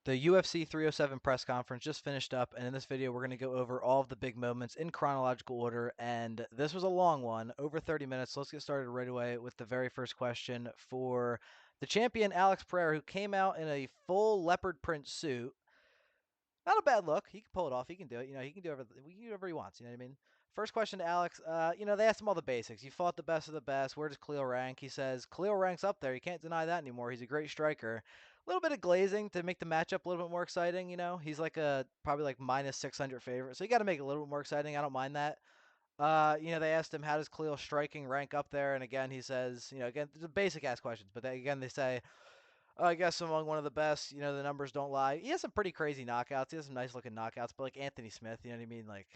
The UFC 307 press conference just finished up, and in this video, we're going to go over all of the big moments in chronological order. And this was a long one, over 30 minutes. So let's get started right away with the very first question for the champion, Alex Pereira, who came out in a full leopard print suit. Not a bad look. He can pull it off. He can do it. He can do whatever he wants. You know what I mean? First question to Alex. They asked him all the basics. You fought the best of the best. Where does Khalil rank? He says Khalil ranks up there. You can't deny that anymore. He's a great striker. A little bit of glazing to make the matchup a little bit more exciting. He's like probably like minus 600 favorite, so you got to make it a little bit more exciting. I don't mind that. They asked him how does Khalil striking rank up there, and again he says, again the basic ass questions, but again they say I guess among one of the best. The numbers don't lie. He has some pretty crazy knockouts. He has some nice looking knockouts, but like Anthony Smith, you know what I mean? Like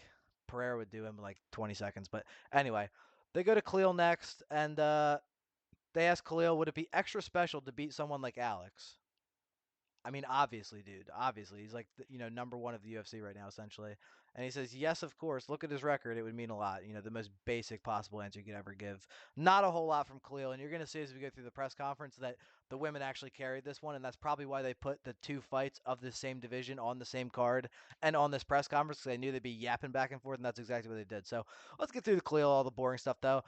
Pereira would do him in like 20 seconds. But anyway, they go to Khalil next, and they ask Khalil, would it be extra special to beat someone like Alex? I mean, obviously, dude. Obviously, he's like number one of the UFC right now, essentially. And he says, yes, of course. Look at his record; it would mean a lot. The most basic possible answer you could ever give. Not a whole lot from Khalil, and you're gonna see as we go through the press conference that the women actually carried this one, and that's probably why they put the two fights of the same division on the same card and on this press conference because they knew they'd be yapping back and forth, and that's exactly what they did. So let's get through the Khalil, all the boring stuff though.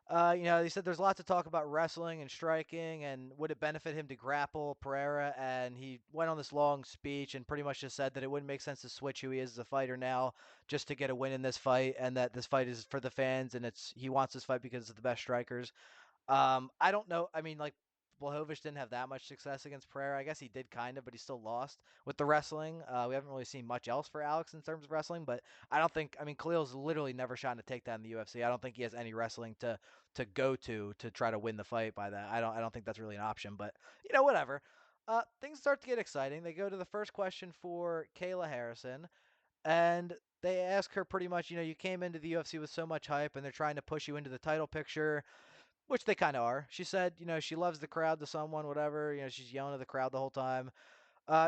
He said there's lots of talk about wrestling and striking and would it benefit him to grapple Pereira. And he went on this long speech and pretty much just said that it wouldn't make sense to switch who he is as a fighter now just to get a win in this fight and that this fight is for the fans and he wants this fight because of the best strikers. I don't know. I mean, like, Blachowicz didn't have that much success against Pereira. I guess he did kind of, but he still lost with the wrestling. We haven't really seen much else for Alex in terms of wrestling, but I don't think. I mean, Khalil's literally never shot a takedown in the UFC. I don't think he has any wrestling to go to try to win the fight by that. I don't think that's really an option. But whatever. Things start to get exciting. They go to the first question for Kayla Harrison, and they ask her pretty much. You came into the UFC with so much hype, and they're trying to push you into the title picture, which they kind of are. She said, she loves the crowd to someone, whatever. She's yelling at the crowd the whole time.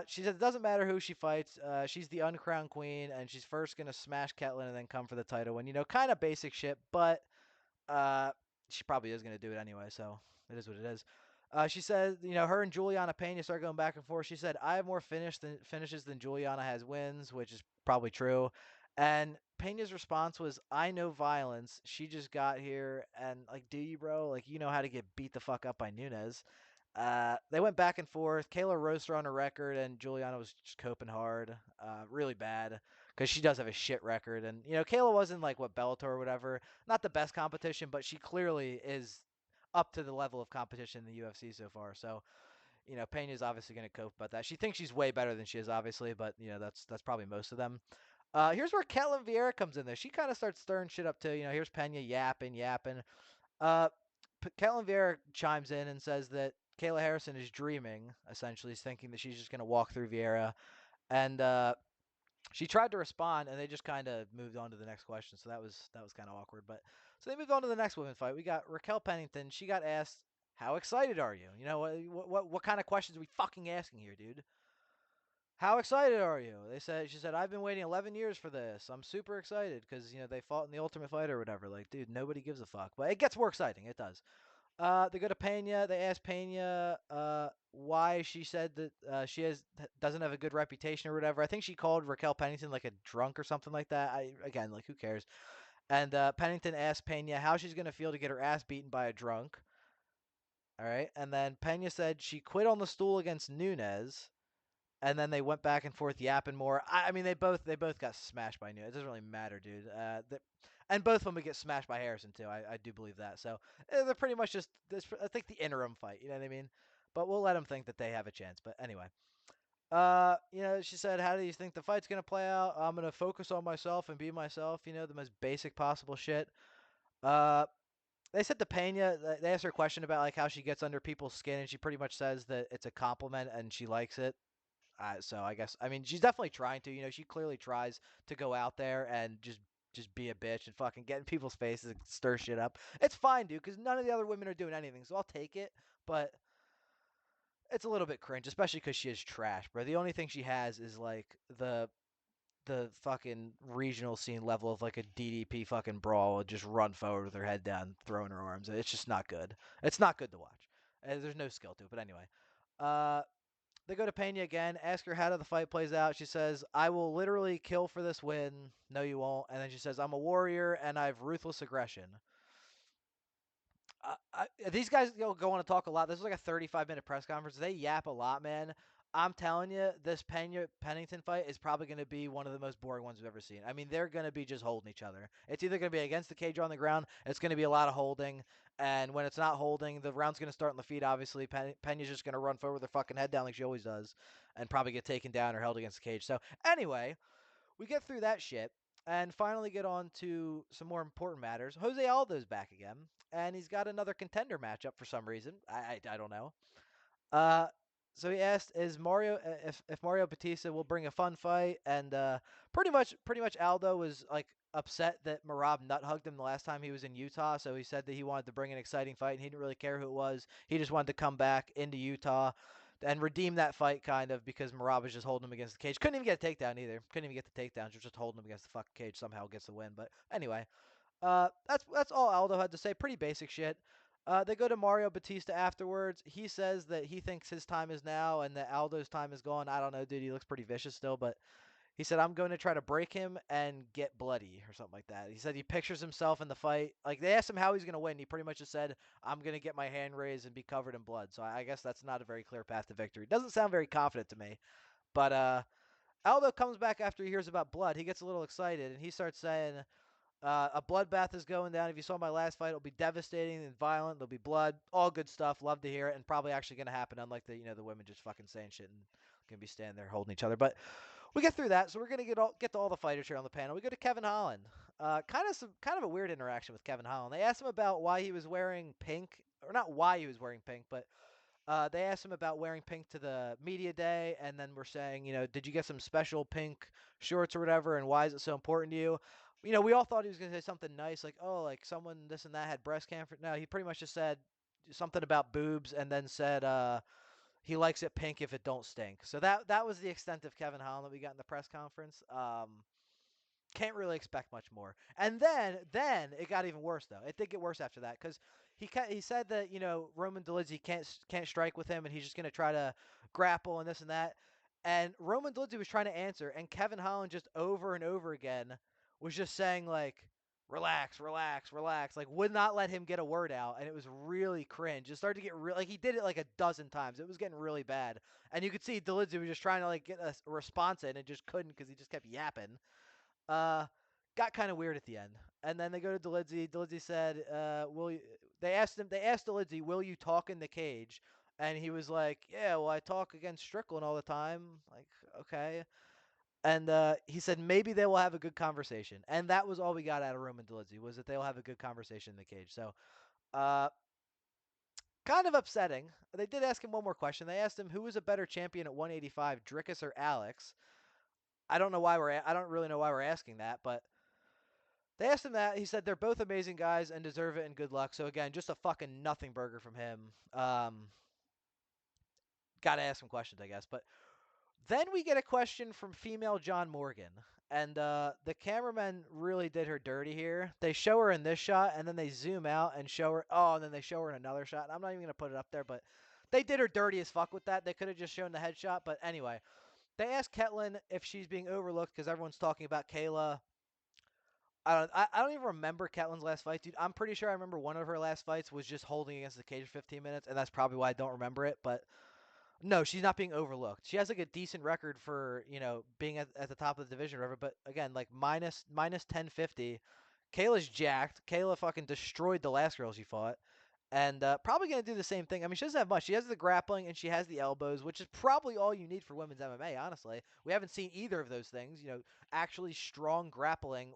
She said it doesn't matter who she fights. She's the uncrowned queen, and she's first gonna smash Ketlin and then come for the title. And kind of basic shit, but uh, she probably is gonna do it anyway. So it is what it is. She said, her and Juliana Pena start going back and forth. She said, I have more finishes than Juliana has wins, which is probably true. And Pena's response was, I know violence. She just got here. And, like, do you, bro? Like, you know how to get beat the fuck up by Nunes. They went back and forth. Kayla roasted her on her record, and Juliana was just coping hard, really bad, because she does have a shit record. And Kayla wasn't like what Bellator or whatever, not the best competition, but she clearly is up to the level of competition in the UFC so far. So Pena's obviously going to cope about that. She thinks she's way better than she is, obviously, but that's probably most of them. Here's where Ketlin Vieira comes in there. She kind of starts stirring shit up too. Here's Pena yapping. Uh, Ketlin Vieira chimes in and says that Kayla Harrison is dreaming. Essentially, he's thinking that she's just going to walk through Vieira, and she tried to respond, and they just kind of moved on to the next question. So that was kind of awkward. But so they moved on to the next women fight. We got Raquel Pennington. She got asked, "How excited are you? What kind of questions are we fucking asking here, dude? How excited are you?" She said, "I've been waiting 11 years for this. I'm super excited because they fought in the Ultimate Fighter or whatever. Like, dude, nobody gives a fuck. But it gets more exciting. It does." They go to Pena. They ask Pena why she said that doesn't have a good reputation or whatever. I think she called Raquel Pennington like a drunk or something like that. Again, like, who cares? And Pennington asked Pena how she's gonna feel to get her ass beaten by a drunk. All right, and then Pena said she quit on the stool against Nunes, and then they went back and forth yapping more. I mean, they both got smashed by Nunes. It doesn't really matter, dude. And both of them would get smashed by Harrison too. I do believe that. So they're pretty much just this. I think the interim fight. You know what I mean? But we'll let them think that they have a chance. But anyway, she said, "How do you think the fight's gonna play out? I'm gonna focus on myself and be myself. The most basic possible shit." Uh, they said to Pena, they asked her a question about like how she gets under people's skin, and she pretty much says that it's a compliment and she likes it. So I guess I mean she's definitely trying to. She clearly tries to go out there and just be a bitch and fucking get in people's faces and stir shit up. It's fine, dude, because none of the other women are doing anything, so I'll take it. But it's a little bit cringe, especially because she is trash, bro. The only thing she has is like the fucking regional scene level of like a DDP fucking brawl, just run forward with her head down, throwing her arms. It's just not good. It's not good to watch. There's no skill to it. But anyway, uh, They go to Pena again, ask her how the fight plays out. She says, I will literally kill for this win. No, you won't. And then she says, I'm a warrior and I have ruthless aggression. These guys go on to talk a lot. This is like a 35-minute press conference. They yap a lot, man. I'm telling you, this Pennington fight is probably going to be one of the most boring ones we've ever seen. I mean, they're going to be just holding each other. It's either going to be against the cage or on the ground. It's going to be a lot of holding. And when it's not holding, the round's going to start on the feet, obviously. Pena's just going to run forward with her fucking head down like she always does and probably get taken down or held against the cage. So, anyway, we get through that shit and finally get on to some more important matters. Jose Aldo's back again, and he's got another contender matchup for some reason. I don't know. Uh, so he asked, "Is Mario if Mario Bautista will bring a fun fight?" And pretty much Aldo was like upset that Marab nut hugged him the last time he was in Utah. So he said that he wanted to bring an exciting fight, and he didn't really care who it was. He just wanted to come back into Utah and redeem that fight, kind of, because Marab was just holding him against the cage. Couldn't even get a takedown either. Couldn't even get the takedown. Just holding him against the fucking cage. Somehow gets the win. But anyway, that's all Aldo had to say. Pretty basic shit. They go to Mario Bautista afterwards. He says that he thinks his time is now and that Aldo's time is gone. I don't know, dude. He looks pretty vicious still, but he said, I'm going to try to break him and get bloody or something like that. He said he pictures himself in the fight. Like, they asked him how he's going to win. He pretty much just said, I'm going to get my hand raised and be covered in blood. So I guess that's not a very clear path to victory. Doesn't sound very confident to me. But Aldo comes back after he hears about blood. He gets a little excited and he starts saying, a bloodbath is going down. If you saw my last fight, it'll be devastating and violent. There'll be blood. All good stuff. Love to hear it, and probably actually going to happen. Unlike the women just fucking saying shit and gonna be standing there holding each other. But we get through that, so we're gonna get to all the fighters here on the panel. We go to Kevin Holland. Kind of a weird interaction with Kevin Holland. They asked him about why he was wearing pink, or not why he was wearing pink, but they asked him about wearing pink to the media day, and then we're saying, did you get some special pink shorts or whatever, and why is it so important to you? We all thought he was going to say something nice, like, oh, like someone this and that had breast cancer. No, he pretty much just said something about boobs, and then said he likes it pink if it don't stink. So that was the extent of Kevin Holland that we got in the press conference. Can't really expect much more. And then it got even worse though. It did get worse after that because he said that Roman Dolidze can't strike with him and he's just gonna try to grapple and this and that. And Roman Dolidze was trying to answer, and Kevin Holland just over and over again was just saying like, relax, relax, relax, like would not let him get a word out, and it was really cringe. It started to get real, like he did it like a dozen times. It was getting really bad, and you could see Dolidze was just trying to like get a response in and just couldn't because he just kept yapping. Uh, got kind of weird at the end. And then they go to Dolidze. Dolidze said, "Will you?" They asked him. They asked Dolidze, "Will you talk in the cage?" And he was like, "Yeah, well, I talk against Strickland all the time." Like, okay. And he said maybe they will have a good conversation. And that was all we got out of Roman Dolidze, was that they'll have a good conversation in the cage. So, uh, kind of upsetting. They did ask him one more question. They asked him who was a better champion at 185, Dricus or Alex. I don't really know why we're asking that, but they asked him that. He said they're both amazing guys and deserve it and good luck. So again, just a fucking nothing burger from him. Got to ask him questions, I guess. But then we get a question from female John Morgan, and the cameramen really did her dirty here. They show her in this shot, and then they zoom out and show her. Oh, and then they show her in another shot. And I'm not even gonna put it up there, but they did her dirty as fuck with that. They could have just shown the headshot, but anyway, they asked Ketlin if she's being overlooked because everyone's talking about Kayla. I don't even remember Ketlin's last fight, dude. I'm pretty sure I remember one of her last fights was just holding against the cage for 15 minutes, and that's probably why I don't remember it. But no, she's not being overlooked. She has like a decent record for being at the top of the division or whatever. But again, like minus 1050. Kayla's jacked. Kayla fucking destroyed the last girl she fought. And probably going to do the same thing. I mean, she doesn't have much. She has the grappling and she has the elbows, which is probably all you need for women's MMA, honestly. We haven't seen either of those things, actually strong grappling.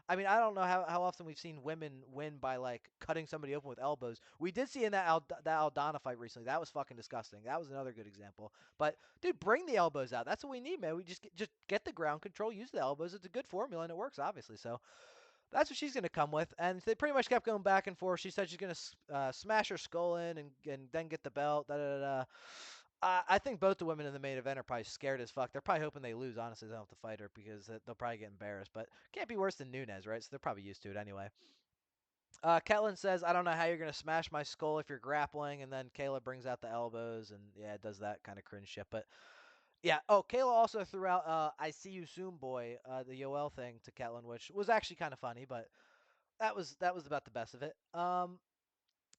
I mean, I don't know how often we've seen women win by, like, cutting somebody open with elbows. We did see in that Aldana fight recently. That was fucking disgusting. That was another good example. But, dude, bring the elbows out. That's what we need, man. We just get the ground control, use the elbows. It's a good formula, and it works, obviously. So, that's what she's going to come with. And they pretty much kept going back and forth. She said she's going to smash her skull in and then get the belt. Da, da, da. I think both the women in the main event are probably scared as fuck. They're probably hoping they lose, honestly. They don't have to fight her because they'll probably get embarrassed. But can't be worse than Nunes, right? So they're probably used to it anyway. Ketlin says, I don't know how you're going to smash my skull if you're grappling. And then Kayla brings out the elbows and, yeah, it does that kind of cringe shit. But, yeah. Oh, Kayla also threw out I see you soon, boy, the Yoel thing to Ketlin, which was actually kind of funny, but that was about the best of it.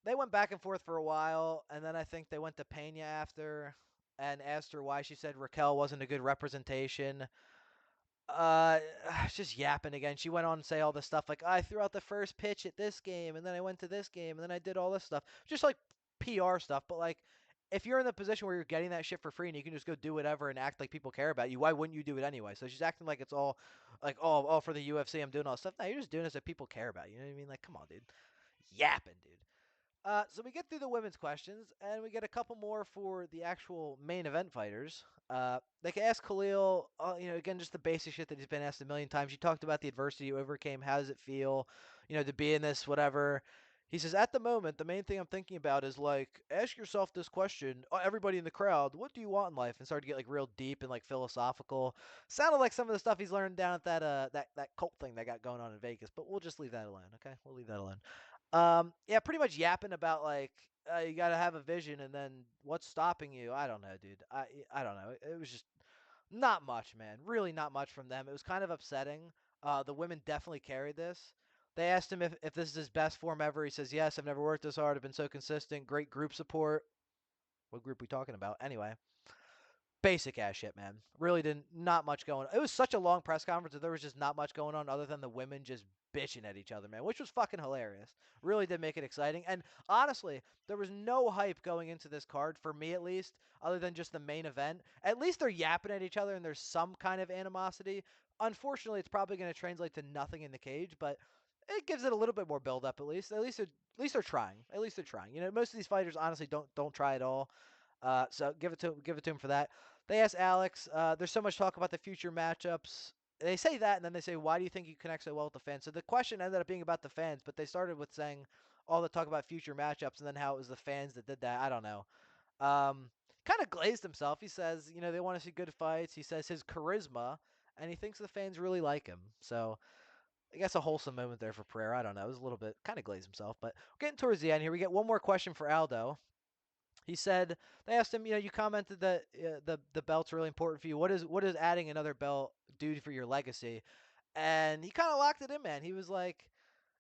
They went back and forth for a while, and then I think they went to Pena after and asked her why she said Raquel wasn't a good representation. Uh, just yapping again. She went on to say all this stuff like I threw out the first pitch at this game, and then I went to this game, and then I did all this stuff, just like PR stuff. But like, if you're in the position where you're getting that shit for free and you can just go do whatever and act like people care about you, why wouldn't you do it anyway? So she's acting like it's all like, oh, for the UFC, I'm doing all this stuff. No, you're just doing this if people care about you. You know what I mean? Like, come on, dude, yapping, dude. So we get through the women's questions, and we get a couple more for the actual main event fighters. They can ask Khalil, again, just the basic shit that he's been asked a million times. You talked about the adversity you overcame. How does it feel, to be in this, whatever. He says, at the moment, the main thing I'm thinking about is, like, ask yourself this question. Everybody in the crowd, what do you want in life? And started to get, like, real deep and, like, philosophical. Sounded like some of the stuff he's learned down at that cult thing they got going on in Vegas, but we'll just leave that alone, okay? We'll leave that alone. Yeah, pretty much yapping about like you got to have a vision, and then what's stopping you? I don't know, dude. I don't know. It was just not much, man. Really not much from them. It was kind of upsetting. The women definitely carried this. They asked him if this is his best form ever. He says, yes, I've never worked this hard. I've been so consistent. Great group support. What group we talking about? Anyway, basic ass shit, man. Really didn't not much going on. It was such a long press conference that there was just not much going on other than the women just bitching at each other, man, which was fucking hilarious. Really did make it exciting. And honestly, there was no hype going into this card, for me at least, other than just the main event. At least they're yapping at each other and there's some kind of animosity. Unfortunately, it's probably going to translate to nothing in the cage, but it gives it a little bit more build up at least. At least they're trying. At least they're trying. Most of these fighters honestly don't try at all. So give it to him for that. They asked Alex. There's so much talk about the future matchups. They say that, and then they say, "Why do you think you connect so well with the fans?" So the question ended up being about the fans, but they started with saying all the talk about future matchups, and then how it was the fans that did that. I don't know. Um, Kind of glazed himself. He says, they want to see good fights. He says his charisma, and he thinks the fans really like him. So I guess a wholesome moment there for Pereira. I don't know. It was a little bit kind of glazed himself, but getting towards the end here, we get one more question for Aldo. He said they asked him, you commented that the belt's really important for you. What does adding another belt do for your legacy? And he kind of locked it in, man. He was like,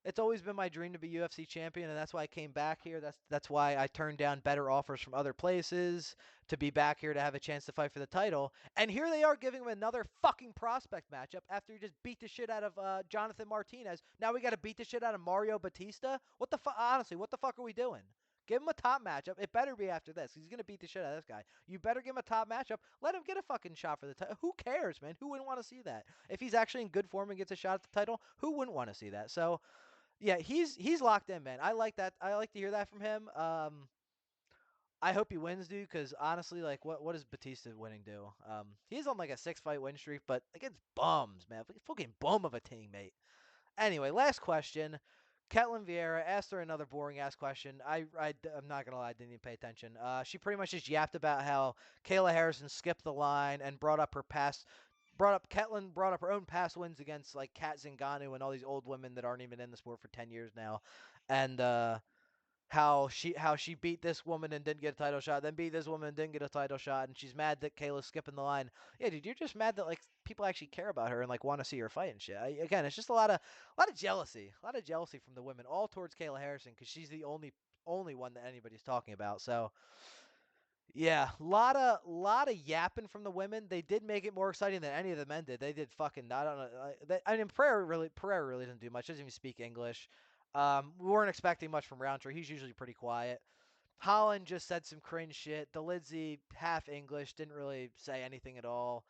it's always been my dream to be UFC champion, and that's why I came back here. That's why I turned down better offers from other places to be back here to have a chance to fight for the title. And here they are giving him another fucking prospect matchup after he just beat the shit out of Jonathan Martinez. Now we got to beat the shit out of Mario Bautista. What the fuck? Honestly, what the fuck are we doing? Give him a top matchup. It better be after this. He's gonna beat the shit out of this guy. You better give him a top matchup. Let him get a fucking shot for the title. Who cares, man? Who wouldn't want to see that? If he's actually in good form and gets a shot at the title, who wouldn't want to see that? So yeah, he's locked in, man. I like that. I like to hear that from him. I hope he wins, dude, because honestly, like, what does Batista winning do? He's on like a 6-fight win streak, but against bums, man, fucking bum of a teammate. Anyway, last question. Ketlin Vieira asked her another boring ass question. I'm not gonna lie, I didn't even pay attention. She pretty much just yapped about how Kayla Harrison skipped the line and Ketlin brought up her own past wins against like Kat Zingano and all these old women that aren't even in the sport for 10 years now, and how she beat this woman and didn't get a title shot, then beat this woman and didn't get a title shot, and she's mad that Kayla's skipping the line. Yeah, dude, you're just mad that like people actually care about her and like want to see her fight and shit. Again, it's just a lot of jealousy from the women, all towards Kayla Harrison because she's the only one that anybody's talking about. So yeah, lot of yapping from the women. They did make it more exciting than any of the men did. They did fucking I don't know. I mean, Pereira really doesn't do much. Doesn't even speak English. We weren't expecting much from Rountree. He's usually pretty quiet. Holland just said some cringe shit. Dolidze, half English, didn't really say anything at all.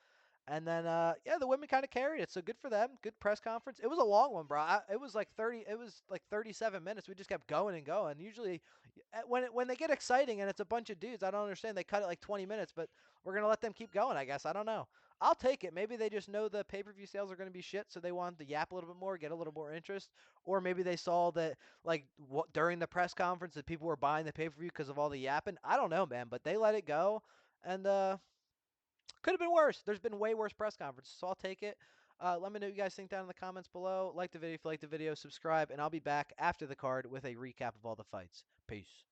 And then, yeah, the women kind of carried it, so good for them. Good press conference. It was a long one, bro. It was like 30. It was like 37 minutes. We just kept going and going. Usually, when they get exciting and it's a bunch of dudes, I don't understand. They cut it like 20 minutes, but we're gonna let them keep going. I guess I don't know. I'll take it. Maybe they just know the pay-per-view sales are going to be shit, so they want to yap a little bit more, get a little more interest, or maybe they saw that like during the press conference that people were buying the pay-per-view because of all the yapping. I don't know, man, but they let it go, and could have been worse. There's been way worse press conferences, so I'll take it. Let me know what you guys think down in the comments below. Like the video if you like the video, subscribe, and I'll be back after the card with a recap of all the fights. Peace.